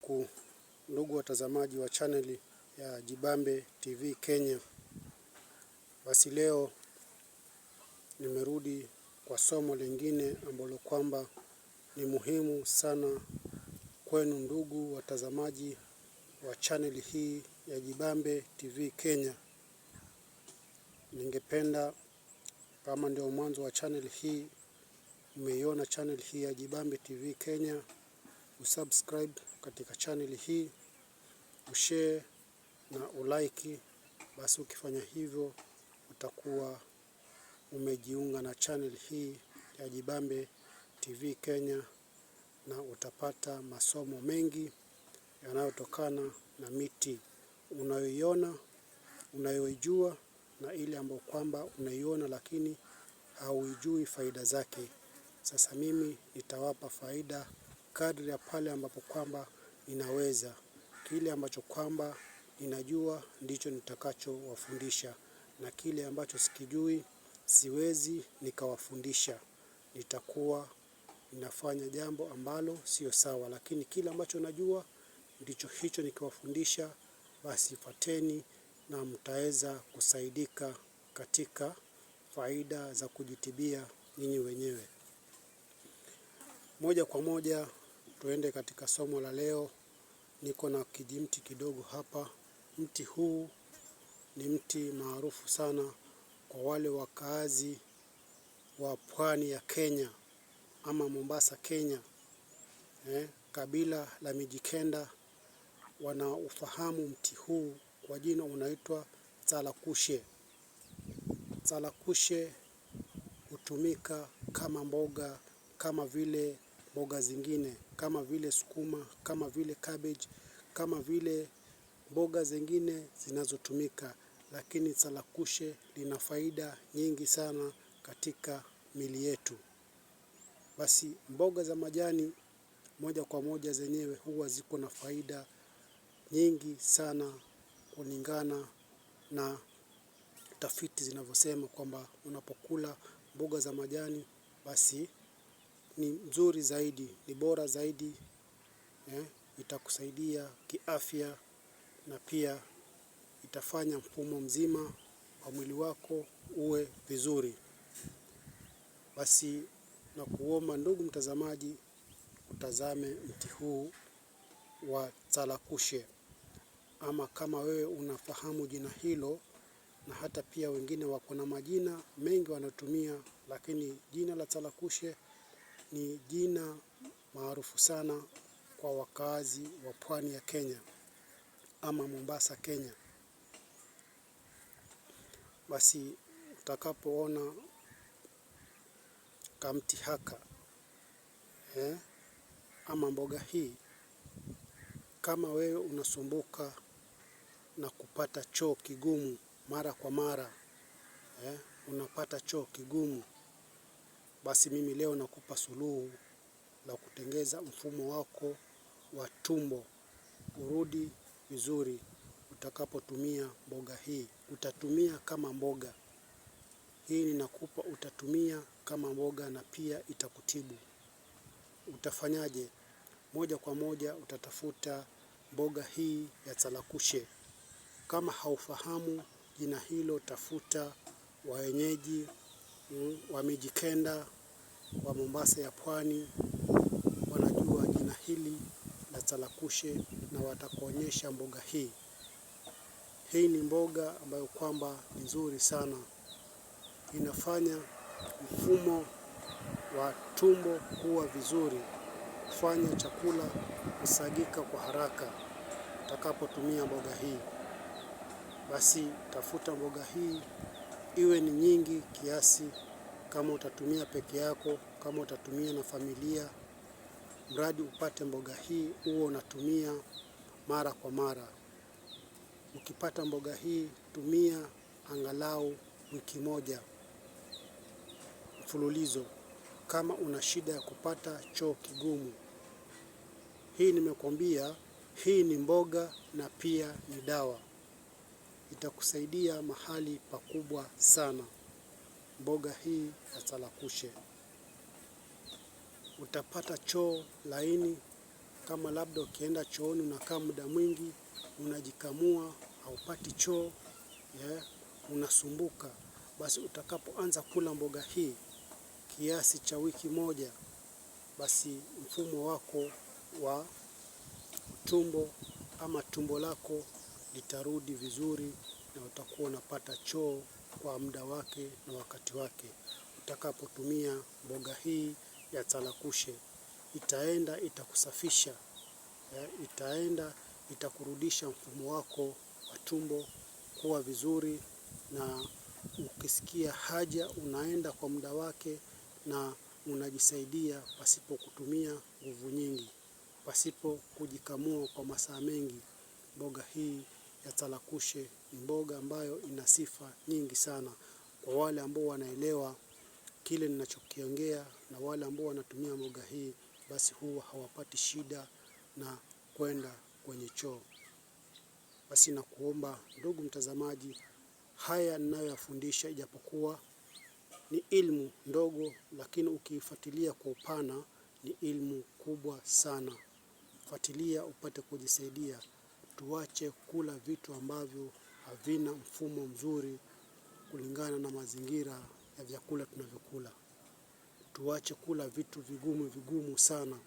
siku ndugu watazamaji wa chaneli ya Jibambe TV Kenya. Basi leo nimerudi kwa somo lingine ambalo kwamba ni muhimu sana kwenu ndugu watazamaji wa chaneli hii ya Jibambe TV Kenya. Ningependa kama ndio mwanzo wa chaneli hii, umeiona chaneli hii ya Jibambe TV Kenya, usubscribe katika chaneli hii, ushare na ulike. Basi ukifanya hivyo utakuwa umejiunga na channel hii ya Jibambe TV Kenya, na utapata masomo mengi yanayotokana na miti unayoiona, unayoijua, na ile ambayo kwamba unaiona lakini hauijui faida zake. Sasa mimi nitawapa faida kadri ya pale ambapo kwamba ninaweza. Kile ambacho kwamba ninajua ndicho nitakacho wafundisha, na kile ambacho sikijui siwezi nikawafundisha. Nitakuwa ninafanya jambo ambalo sio sawa, lakini kile ambacho najua ndicho hicho nikiwafundisha. Basi fuateni na mtaweza kusaidika katika faida za kujitibia nyinyi wenyewe. Moja kwa moja tuende katika somo la leo. Niko na kijimti kidogo hapa. Mti huu ni mti maarufu sana kwa wale wakaazi wa pwani ya Kenya ama Mombasa, Kenya. Kabila la Mijikenda wanaufahamu mti huu kwa jina unaitwa tsalakushe. Tsalakushe hutumika kama mboga, kama vile mboga zingine, kama vile sukuma, kama vile cabbage, kama vile mboga zingine zinazotumika, lakini tsalakushe lina faida nyingi sana katika miili yetu. Basi mboga za majani moja kwa moja zenyewe huwa ziko na faida nyingi sana, kulingana na tafiti zinavyosema kwamba unapokula mboga za majani basi ni nzuri zaidi, ni bora zaidi, itakusaidia kiafya, na pia itafanya mfumo mzima wa mwili wako uwe vizuri. Basi na kuomba ndugu mtazamaji utazame mti huu wa tsalakushe, ama kama wewe unafahamu jina hilo, na hata pia wengine wako na majina mengi wanatumia, lakini jina la tsalakushe ni jina maarufu sana kwa wakazi wa pwani ya Kenya ama Mombasa, Kenya. Basi utakapoona kamti haka ama mboga hii, kama wewe unasumbuka na kupata choo kigumu mara kwa mara, unapata choo kigumu, basi mimi leo nakupa suluhu la kutengeza mfumo wako wa tumbo urudi vizuri. Utakapotumia mboga hii, utatumia kama mboga hii, ninakupa utatumia kama mboga, na pia itakutibu. Utafanyaje? Moja kwa moja utatafuta mboga hii ya tsalakushe. Kama haufahamu jina hilo, tafuta wenyeji wa Mijikenda wa Mombasa ya pwani, wanajua jina hili la tsalakushe na watakuonyesha mboga hii. Hii ni mboga ambayo kwamba nzuri sana, inafanya mfumo wa tumbo kuwa vizuri, kufanya chakula kusagika kwa haraka utakapotumia mboga hii. Basi tafuta mboga hii iwe ni nyingi kiasi, kama utatumia peke yako, kama utatumia na familia, mradi upate mboga hii uwe unatumia mara kwa mara. Ukipata mboga hii tumia angalau wiki moja mfululizo kama una shida ya kupata choo kigumu. Hii nimekwambia, hii ni mboga na pia ni dawa. Itakusaidia mahali pakubwa sana mboga hii ya tsalakushe. Utapata choo laini, Kama labda ukienda chooni unakaa muda mwingi, unajikamua, haupati choo, unasumbuka, basi utakapoanza kula mboga hii kiasi cha wiki moja, basi mfumo wako wa tumbo ama tumbo lako litarudi vizuri na utakuwa unapata choo kwa muda wake na wakati wake. Utakapotumia mboga hii ya tsalakushe, itaenda itakusafisha, itaenda itakurudisha mfumo wako wa tumbo kuwa vizuri, na ukisikia haja unaenda kwa muda wake na unajisaidia pasipo kutumia nguvu nyingi, pasipo kujikamua kwa masaa mengi. Mboga hii ya tsalakushe ni mboga ambayo ina sifa nyingi sana. Kwa wale ambao wanaelewa kile ninachokiongea na wale ambao wanatumia mboga hii, basi huwa hawapati shida na kwenda kwenye choo. Basi nakuomba ndugu mtazamaji, haya ninayoyafundisha ijapokuwa ni ilmu ndogo, lakini ukiifuatilia kwa upana ni ilmu kubwa sana. Fuatilia upate kujisaidia. Tuache kula vitu ambavyo havina mfumo mzuri kulingana na mazingira ya vyakula tunavyokula. Tuache kula vitu vigumu sana.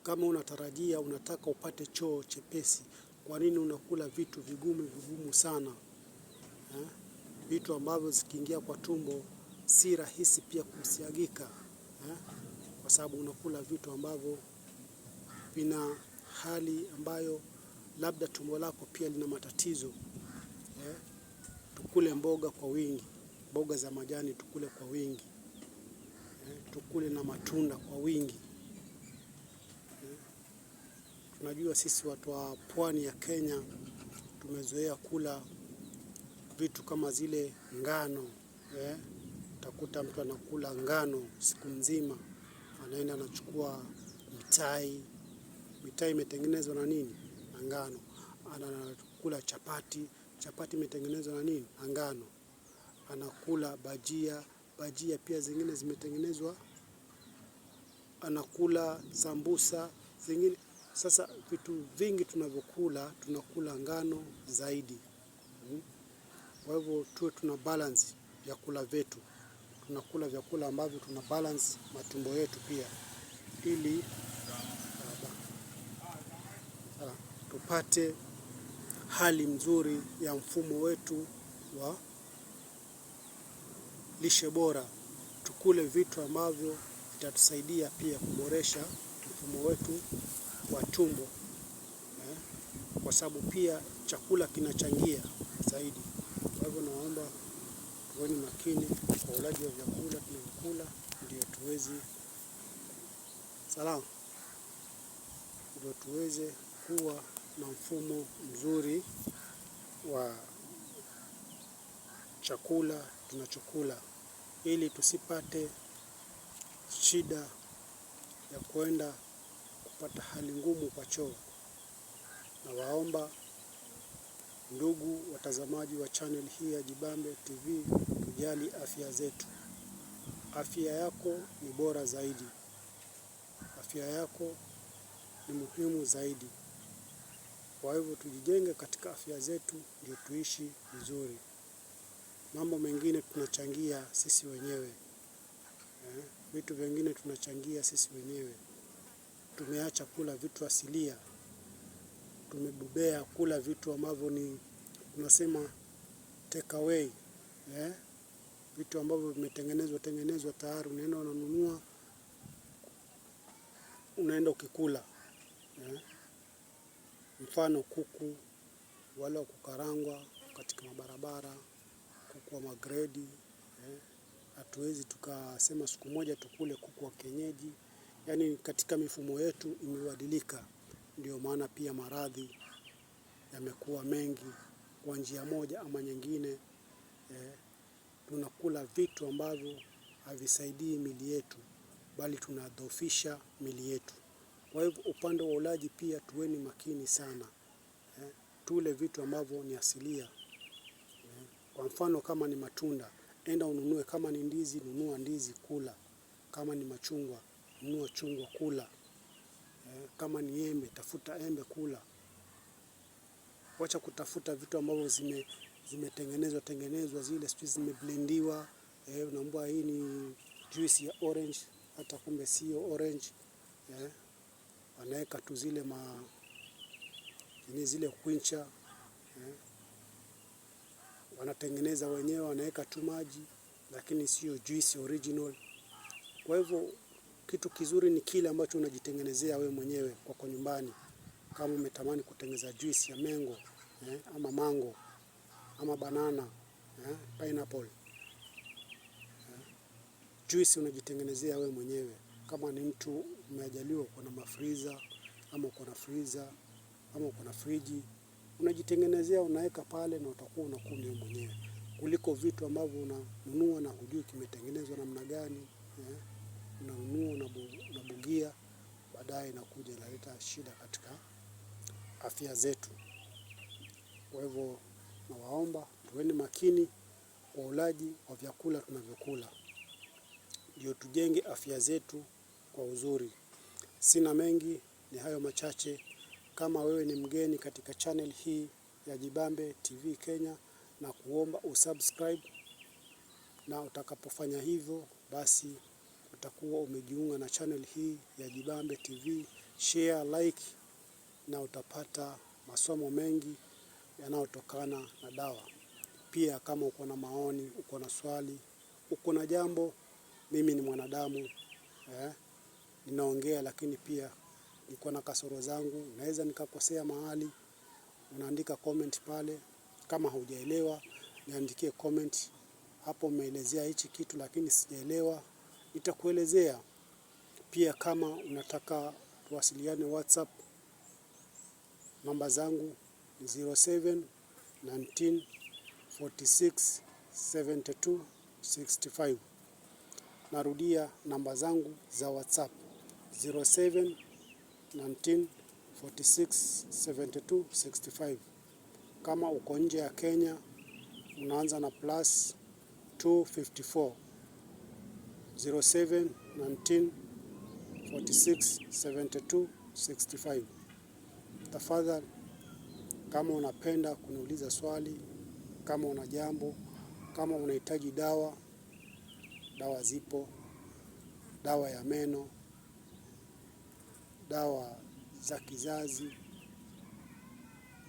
Kama unatarajia unataka upate choo chepesi, kwa nini unakula vitu vigumu sana? Vitu ambavyo zikiingia kwa tumbo si rahisi pia kusiagika, kwa sababu unakula vitu ambavyo vina hali ambayo labda tumbo lako pia lina matatizo. Tukule mboga kwa wingi, mboga za majani tukule kwa wingi, tukule na matunda kwa wingi. Tunajua sisi watu wa pwani ya Kenya tumezoea kula vitu kama zile ngano. Utakuta mtu anakula ngano siku nzima, anaenda anachukua mitai. Mitai imetengenezwa na nini? Na ngano. Anakula chapati, chapati imetengenezwa na nini? Na ngano. Anakula bajia, bajia pia zingine zimetengenezwa. Anakula sambusa zingine. Sasa vitu vingi tunavyokula, tunakula ngano zaidi. Kwa hivyo tuwe tuna balance vyakula vyetu. Tunakula vyakula ambavyo tuna balance matumbo yetu pia, ili tupate hali mzuri ya mfumo wetu wa lishe bora. Tukule vitu ambavyo vitatusaidia pia kuboresha mfumo wetu wa tumbo, kwa sababu pia chakula kinachangia zaidi. Kwa hivyo naomba tuweni makini kwa ulaji wa vyakula tunavyokula, ndio tuweze kuwa na mfumo mzuri wa chakula tunachokula, ili tusipate shida ya kwenda kupata hali ngumu kwa choo. Na waomba ndugu watazamaji wa channel hii ya Jibambe TV, tujali afya zetu. Afya yako ni bora zaidi. Afya yako ni muhimu zaidi. Kwa hivyo tujijenge katika afya zetu ndio tuishi vizuri. Mambo mengine tunachangia sisi wenyewe. Vitu vingine tunachangia sisi wenyewe. Tumeacha kula vitu asilia. Tumebobea kula vitu ambavyo ni tunasema take away. Vitu ambavyo vimetengenezwa tayari, unaenda unanunua, unaenda ukikula. Mfano kuku wale wa kukarangwa katika mabarabara, kuku wa magredi. Hatuwezi tukasema siku moja tukule kuku wa kienyeji. Yaani katika mifumo yetu imebadilika. Ndio maana pia maradhi yamekuwa mengi kwa njia moja ama nyingine. Tunakula vitu ambavyo havisaidii miili yetu, bali tunadhoofisha miili yetu. Kwa hivyo upande wa ulaji pia tuweni makini sana. Tule vitu ambavyo ni asilia. Kwa mfano kama ni matunda, enda ununue. Kama ni ndizi, nunua ndizi kula. Kama ni machungwa, nunua chungwa kula. Kama ni embe, tafuta embe kula. Wacha kutafuta vitu ambavyo zimetengenezwa zile sijui zimeblendiwa. Unaambiwa hii ni juice ya orange, hata kumbe sio orange. Wanaweka tu zile quencher, wanatengeneza wenyewe, wanaweka tu maji, lakini sio juice original. Kwa hivyo kitu kizuri ni kile ambacho unajitengenezea wewe mwenyewe kwa nyumbani. Kama umetamani kutengeneza juice ya mango, ama mango, ama banana, pineapple, juice unajitengenezea wewe mwenyewe. Kama ni mtu umejaliwa kuna mafreezer, ama kuna freezer, ama kuna friji, unajitengenezea, unaweka pale na utakuwa unakunywa wewe mwenyewe. Kuliko vitu ambavyo unanunua na hujui kimetengenezwa namna gani, unanunua unabugia, baadaye inakuja inaleta shida katika afya zetu. Kwa hivyo nawaomba tuweni makini kwa ulaji wa vyakula tunavyokula, ndio tujenge afya zetu kwa uzuri. Sina mengi, ni hayo machache. Kama wewe ni mgeni katika channel hii ya Jibambe TV Kenya, na kuomba usubscribe, na utakapofanya hivyo basi utakuwa umejiunga na channel hii ya Jibambe TV. Share, like, na utapata masomo mengi yanayotokana na dawa. Pia kama uko na maoni, uko na swali, uko na jambo, mimi ni mwanadamu, ninaongea, lakini pia niko na kasoro zangu, naweza nikakosea mahali. Unaandika comment pale. Kama hujaelewa, niandikie comment hapo, umeelezea hichi kitu lakini sijaelewa, nitakuelezea. Pia kama unataka tuwasiliane WhatsApp, namba zangu ni 07 19 46 72 65. Narudia namba zangu za WhatsApp 07 19 46 72 65. Kama uko nje ya Kenya, unaanza na plus 254 07 19 46 72 65. Tafadhali, kama unapenda kuniuliza swali, kama una jambo, kama unahitaji dawa zipo. Dawa ya meno, dawa za kizazi,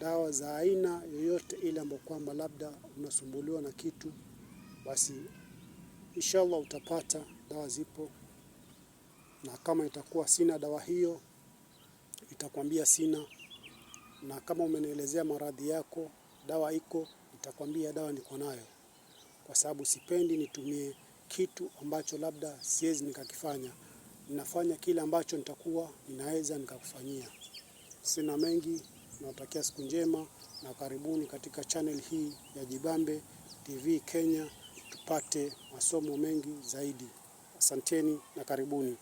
dawa za aina yoyote ile ambayo kwamba labda unasumbuliwa na kitu, basi inshallah utapata. Dawa zipo, na kama itakuwa sina dawa hiyo, itakwambia sina. Na kama umenielezea maradhi yako, dawa iko, nitakwambia dawa niko nayo. Kwa sababu sipendi nitumie kitu ambacho labda siwezi nikakifanya. Ninafanya kile ambacho nitakuwa ninaweza nikakufanyia. Sina mengi, nawatakia siku njema na karibuni katika channel hii ya Jibambe TV Kenya, tupate masomo mengi zaidi. Asanteni na karibuni.